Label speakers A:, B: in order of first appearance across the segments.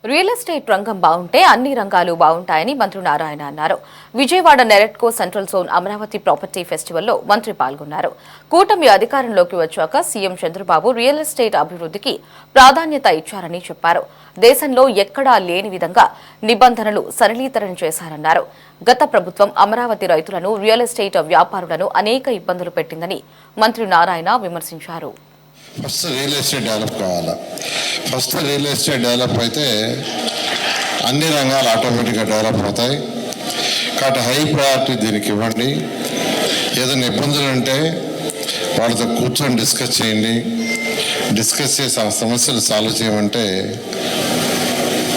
A: Real estate రంగం బాగుంటే అన్ని రంగాలు బాగుంటాయని మంత్రి నారాయణ అన్నారు. Vijayawada NAREDCO central zone Amaravati property ఫెస్టివల్లో మంత్రి పాల్గొన్నారు. కూటమి అధికారంలోకి వచ్చాక సీఎం చంద్రబాబు రియల్ ఎస్టేట్ అభివృద్ధికి ప్రాధాన్యత ఇచ్చారని చెప్పారు. దేశంలో ఎక్కడా లేని విధంగా నిబంధనలు సరళీకరణ చేశారన్నారు. గత ప్రభుత్వం అమరావతి రైతులను, రియల్ ఎస్టేట్ వ్యాపారులను అనేక ఇబ్బందులు పెట్టిందని మంత్రి నారాయణ విమర్శించారు.
B: ఫస్ట్ రియల్ ఎస్టేట్ డెవలప్ కావాలి. ఫస్ట్ రియల్ ఎస్టేట్ డెవలప్ అయితే అన్ని రంగాలు ఆటోమేటిక్గా డెవలప్ అవుతాయి. కాబట్టి హై ప్రయారిటీ దీనికి ఇవ్వండి. ఏదైనా ఇబ్బందులు ఉంటే వాళ్ళతో కూర్చొని డిస్కస్ చేయండి. డిస్కస్ చేసి ఆ సమస్యలు సాల్వ్ చేయమంటే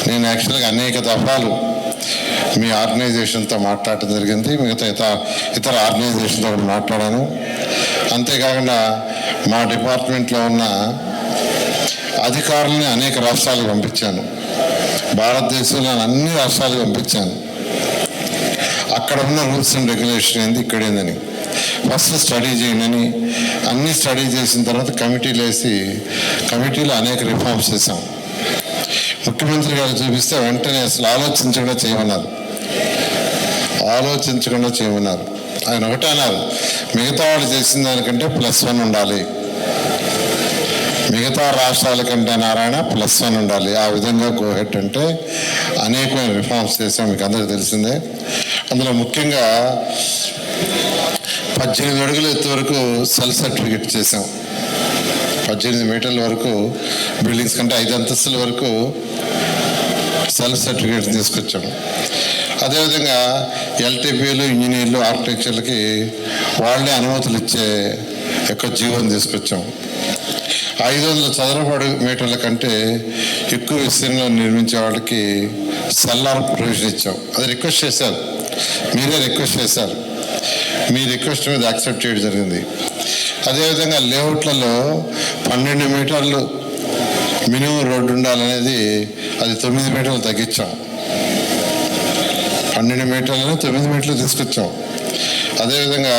B: నేను యాక్చువల్గా అనేక దఫాలు మీ ఆర్గనైజేషన్తో మాట్లాడటం జరిగింది. మిగతా ఇతర ఆర్గనైజేషన్తో కూడా మాట్లాడాను. అంతేకాకుండా మా డిపార్ట్మెంట్లో ఉన్న అధికారులని అనేక రాష్ట్రాలకు పంపించాను. భారతదేశంలో అన్ని రాష్ట్రాలకు పంపించాను. అక్కడ ఉన్న రూల్స్ అండ్ రెగ్యులేషన్ ఏంది, ఇక్కడ ఏందని ఫస్ట్ స్టడీ చేయండి. అన్నీ స్టడీ చేసిన తర్వాత కమిటీలు వేసి కమిటీలో అనేక రిఫార్మ్స్ చేశాం. ముఖ్యమంత్రి గారు చూపిస్తే వెంటనే అసలు ఆలోచించకుండా చేయమన్నారు. ఆయన ఒకటే అన్నారు, మిగతా వాళ్ళు చేసిన దానికంటే +1 ఉండాలి, మిగతా రాష్ట్రాల కంటే నారాయణ +1 ఉండాలి. ఆ విధంగా గోహెడ్ అంటే అనేకమైన రిఫార్మ్స్ చేసాం, మీకు అందరికీ తెలిసిందే. అందులో ముఖ్యంగా 18 అడుగుల ఎత్తు వరకు సెల్ సర్టిఫికెట్ చేసాం. 18 మీటర్ల వరకు బిల్డింగ్స్ కంటే 5 అంతస్తుల వరకు సెల్ సర్టిఫికేట్ తీసుకొచ్చాము. అదేవిధంగా ఎల్టీపీలు, ఇంజనీర్లు, ఆర్కిటెక్చర్లకి వాళ్ళే అనుమతులు ఇచ్చే జీవోని తీసుకొచ్చాం. 500 చదరపు మీటర్ల కంటే ఎక్కువ విస్తీర్ణంలో నిర్మించే వాళ్ళకి సెల్లార్ ప్రొవిజన్ ఇచ్చాం. అది రిక్వెస్ట్ చేశారు, మీరే రిక్వెస్ట్ చేశారు. మీ రిక్వెస్ట్ మీద యాక్సెప్ట్ చేయడం జరిగింది. అదేవిధంగా లేఅవుట్లలో 12 మీటర్లు మినిమం రోడ్డు ఉండాలనేది అది 9 మీటర్లు తగ్గించాం. 12 మీటర్లను 9 మీటర్లు తీసుకొచ్చాం. అదేవిధంగా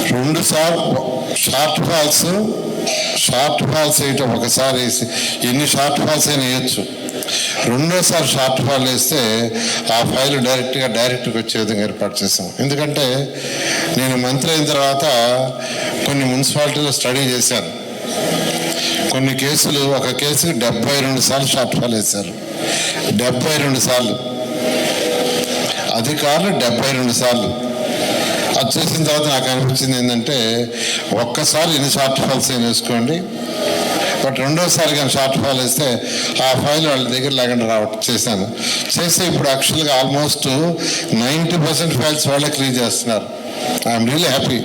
B: 2 సార్లు షార్ట్ ఫాల్స్ వేయటం, ఒకసారి వేసి ఎన్ని షార్ట్ ఫాల్స్ అయినా వేయచ్చు. రెండోసారి షార్ట్ ఫాల్ వేస్తే ఆ ఫైల్ డైరెక్ట్గా వచ్చే విధంగా ఏర్పాటు చేసాం. ఎందుకంటే నేను మంత్రి అయిన తర్వాత కొన్ని మున్సిపాలిటీలో స్టడీ చేశాను. కొన్ని కేసులు, ఒక కేసుకి 72 సార్లు షార్ట్ ఫాల్ వేశారు. 72 సార్లు అధికారులు 72 సార్లు. అది చేసిన తర్వాత నాకు అనిపించింది ఏంటంటే, ఒక్కసారి ఎన్ని షార్ట్ ఫాల్స్ అయినా వేసుకోండి, బట్ రెండోసారి కానీ షార్ట్ ఫాల్ వేస్తే ఆ ఫైల్ వాళ్ళ దగ్గర లేకుండా చేశాను. చేస్తే ఇప్పుడు యాక్చువల్గా ఆల్మోస్ట్ 90% ఫైల్స్ వాళ్ళే క్లియర్ చేస్తున్నారు. I'm really happy.